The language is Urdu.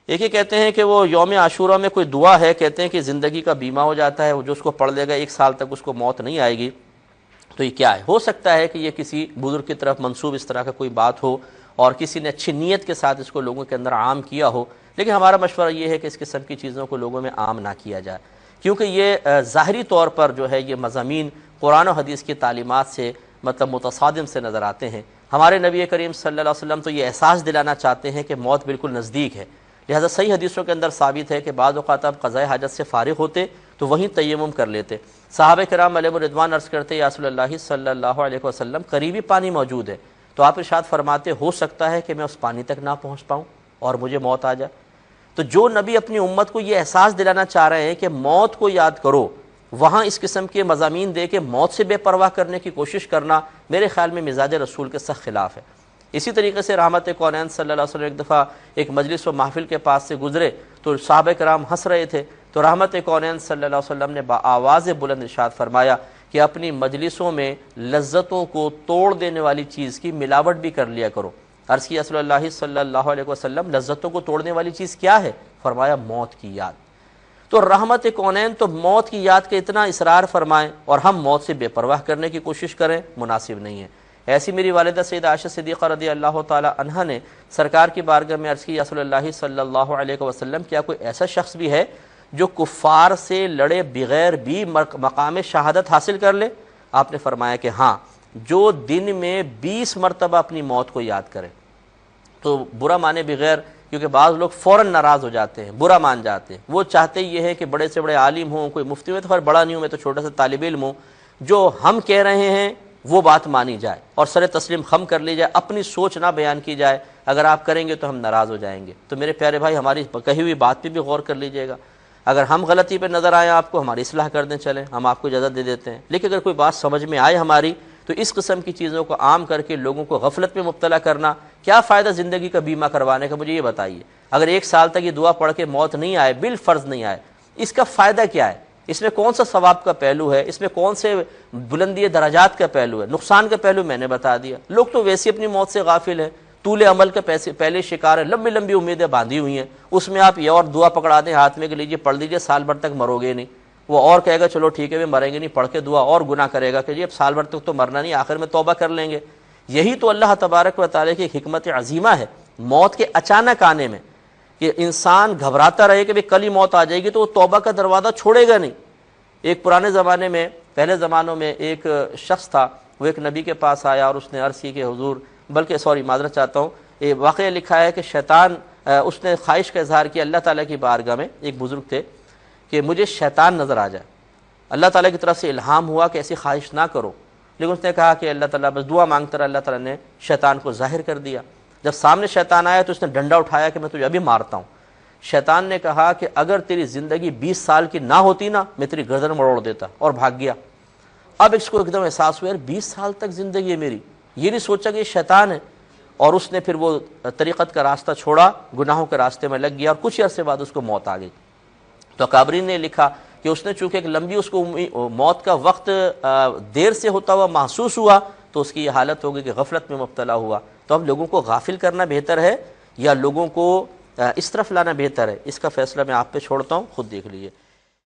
ایک یہ کہتے ہیں کہ وہ یوم عاشورہ میں کوئی دعا ہے، کہتے ہیں کہ زندگی کا بیمہ ہو جاتا ہے، جو اس کو پڑھ لے گا 1 سال تک اس کو موت نہیں آئے گی. تو یہ کیا ہے؟ ہو سکتا ہے کہ یہ کسی بزرگ کی طرف منسوب اس طرح کا کوئی بات ہو اور کسی نے اچھی نیت کے ساتھ اس کو لوگوں کے اندر عام کیا ہو، لیکن ہمارا مشورہ یہ ہے کہ اس قسم کی چیزوں کو لوگوں میں عام نہ کیا جائے، کیونکہ یہ ظاہری طور پر جو ہے یہ مضامین قرآن و حدیث کی تعلیمات سے مطلب متصادم سے نظر آتے ہیں. ہمارے نبی کریم صلی اللہ علیہ وسلم تو یہ احساس دلانا چاہتے ہیں کہ موت بالکل نزدیک ہے، لہذا صحیح حدیثوں کے اندر ثابت ہے کہ بعض اوقات آپ قضاء حاجت سے فارغ ہوتے تو وہیں تیمم کر لیتے. صحابہ کرام علیہم الرضوان عرض کرتے یا رسول اللہ صلی اللہ علیہ وسلم قریبی پانی موجود ہے، تو آپ ارشاد فرماتے ہو سکتا ہے کہ میں اس پانی تک نہ پہنچ پاؤں اور مجھے موت آ جائے. تو جو نبی اپنی امت کو یہ احساس دلانا چاہ رہے ہیں کہ موت کو یاد کرو، وہاں اس قسم کے مضامین دے کے موت سے بے پرواہ کرنے کی کوشش کرنا میرے خیال میں مزاج رسول کے سخت خلاف ہے. اسی طریقے سے رحمت کونین صلی اللہ علیہ وسلم ایک دفعہ ایک مجلس و محفل کے پاس سے گزرے تو صحابہ کرام ہنس رہے تھے، تو رحمت کونین صلی اللہ علیہ وسلم نے بآواز بلند ارشاد فرمایا کہ اپنی مجلسوں میں لذتوں کو توڑ دینے والی چیز کی ملاوٹ بھی کر لیا کرو. عرض کی رسول اللہ صلی اللہ علیہ وسلم لذتوں کو توڑنے والی چیز کیا ہے؟ فرمایا موت کی یاد. تو رحمت کونین تو موت کی یاد کا اتنا اصرار فرمائیں اور ہم موت سے بے پرواہ کرنے کی کوشش کریں، مناسب نہیں ہے. ایسی میری والدہ سیدہ عائشہ صدیقہ رضی اللہ تعالی عنہا نے سرکار کی بارگاہ میں عرض کی رسول اللہ صلی اللہ علیہ وسلم کیا کوئی ایسا شخص بھی ہے جو کفار سے لڑے بغیر بھی مقام شہادت حاصل کر لے؟ آپ نے فرمایا کہ ہاں، جو دن میں 20 مرتبہ اپنی موت کو یاد کرے. تو برا مانے بغیر، کیونکہ بعض لوگ فوراً ناراض ہو جاتے ہیں، برا مان جاتے ہیں. وہ چاہتے یہ ہے کہ بڑے سے بڑے عالم ہوں، کوئی مفتی میں تو خیر بڑا نہیں ہوں، میں تو چھوٹا سا طالب علم ہوں، جو ہم کہہ رہے ہیں وہ بات مانی جائے اور سر تسلیم خم کر لی جائے، اپنی سوچ نہ بیان کی جائے. اگر آپ کریں گے تو ہم ناراض ہو جائیں گے. تو میرے پیارے بھائی، ہماری کہی ہوئی بات پہ بھی غور کر لیجئے گا. اگر ہم غلطی پہ نظر آئیں آپ کو، ہماری اصلاح کر دیں، چلیں ہم آپ کو اجازت دے دیتے ہیں. لیکن اگر کوئی بات سمجھ میں آئے ہماری، تو اس قسم کی چیزوں کو عام کر کے لوگوں کو غفلت میں مبتلا کرنا، کیا فائدہ زندگی کا بیمہ کروانے کا؟ مجھے یہ بتائیے. اگر 1 سال تک یہ دعا پڑھ کے موت نہیں آئے، بالفرض نہیں آئے، اس کا فائدہ کیا ہے؟ اس میں کون سا ثواب کا پہلو ہے؟ اس میں کون سے بلندی درجات کا پہلو ہے؟ نقصان کا پہلو میں نے بتا دیا. لوگ تو ویسے اپنی موت سے غافل ہیں، طول عمل کا پہلے شکار ہے، لمبی لمبی امیدیں باندھی ہوئی ہیں. اس میں آپ یہ اور دعا پکڑا دیں ہاتھ میں کہ لیجیے پڑھ لیجیے، سال بھر تک مرو گے نہیں. وہ اور کہے گا چلو ٹھیک ہے مریں گے نہیں، پڑھ کے دعا اور گناہ کرے گا کہ جی اب سال بھر تک تو مرنا نہیں، آخر میں توبہ کر لیں گے. یہی تو اللہ تبارک و تعالیٰ کی ایک حکمت عظیمہ ہے موت کے اچانک آنے میں، کہ انسان گھبراتا رہے کہ کل ہی موت آ جائے گی تو وہ توبہ کا دروازہ چھوڑے گا نہیں. ایک پرانے زمانے میں، پہلے زمانوں میں ایک شخص تھا، وہ ایک نبی کے پاس آیا اور اس نے عرض کی کہ حضور، بلکہ معذرت چاہتا ہوں، یہ واقعہ لکھا ہے کہ شیطان، اس نے خواہش کا اظہار کیا اللہ تعالیٰ کی بارگاہ میں، ایک بزرگ تھے، کہ مجھے شیطان نظر آ جائے. اللہ تعالیٰ کی طرف سے الہام ہوا کہ ایسی خواہش نہ کرو، لیکن اس نے کہا کہ اللہ تعالیٰ بس دعا مانگتا رہا. اللہ تعالیٰ نے شیطان کو ظاہر کر دیا. جب سامنے شیطان آیا تو اس نے ڈنڈا اٹھایا کہ میں تجھے ابھی مارتا ہوں. شیطان نے کہا کہ اگر تیری زندگی 20 سال کی نہ ہوتی نا، میں تیری گردن مروڑ دیتا، اور بھاگ گیا. اب اس کو ایک دم احساس ہوا یار 20 سال تک زندگی ہے میری، یہ نہیں سوچا کہ یہ شیطان ہے، اور اس نے پھر وہ طریقت کا راستہ چھوڑا، گناہوں کے راستے میں لگ گیا، اور کچھ عرصے بعد اس کو موت آ گئی. تو اکابرین نے لکھا کہ اس نے چونکہ ایک لمبی اس کو موت کا وقت دیر سے ہوتا ہوا محسوس ہوا، تو اس کی یہ حالت ہوگی کہ غفلت میں مبتلا ہوا. تو اب لوگوں کو غافل کرنا بہتر ہے یا لوگوں کو اس طرف لانا بہتر ہے؟ اس کا فیصلہ میں آپ پہ چھوڑتا ہوں، خود دیکھ لیجیے.